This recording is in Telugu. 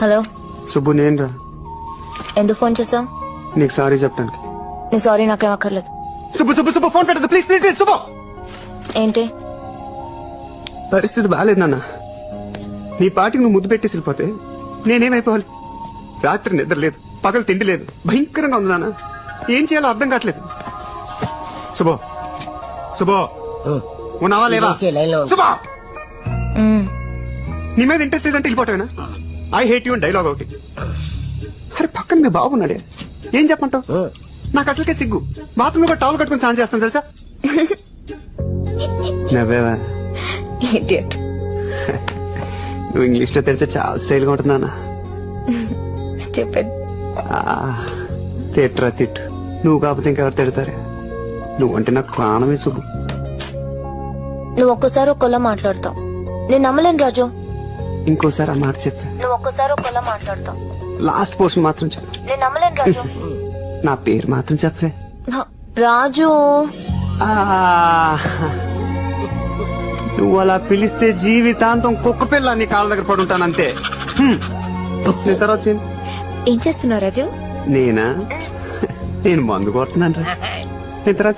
హలో సుబ్బు నేను రా. ఎందుకు ఫోన్ చేసావు? నీకు సారీ చెప్పడానికి. నీ సారీ నాకేం అక్కర్లేదు. సుబ్బు సుబ్బు సుబ్బు ఫోన్ పెట్టదు ప్లీజ్ ప్లీజ్ ప్లీజ్. సుబ్బు ఏంటి? పరిస్థితి బాగాలేదు నాన్న. నీ పాటికి నువ్వు ముద్దు పెట్టేసి వెళ్ళిపోతే నేనేమైపోవాలి? రాత్రి నిద్ర లేదు, పగలు తిండి లేదు, భయంకరంగా ఉంది నాన్న. ఏం చేయాలో అర్థం కావట్లేదు. శుభో శుభో ఉన్నావా లేవా? శుభో మ్మ్. నీ మీద ఇంట్రెస్ట్ లేదంటే వెళ్ళిపోతావేనా? ఐ హేట్ యూ డైలాగ్ ఒకటి. అరే పక్కన మీ బాగున్నాడే, ఏం చెప్పంటావు? నాకు అసలుకే సిగ్గు. బాత్రూమ్ లో టవల్ కట్టుకుని స్నానం చేస్తాను తెలుసా? నవ్వేవా? Idiot. నువ్వు ఇంగ్లీష్ లో తెలిస్తే చాలా స్టైల్ గా ఉంటుంది నాన్న. Stupid. తిట్టరా తిట్టు, నువ్వు కాకపోతే ఇంకెవరు తిడతారే? నువ్వంటే నాకు ప్రాణమే సుబ్బు. నువ్వు ఒక్కసారి ఒక్కలా మాట్లాడతావు, నేను నమ్మలేను రాజు. ఇంకోసారి ఆ మాట చెప్పా. నువ్వు ఒక్కసారి ఒక్కలా మాట్లాడతావు, లాస్ట్ పోర్షన్ మాత్రం చెప్పు. నేను నమ్మలేను రాజు. నా పేరు మాత్రం చెప్పే. రాజు నువ్వు అలా పిలిస్తే జీవితాంతం కుక్క పిల్ల నీ కాళ్ళ దగ్గర పడి ఉంటానంతే. తర్వాత ఏం చేస్తున్నావు రాజు? నేనా? నేను మందు కొడుతున్నాను రా. నేను తర్వాత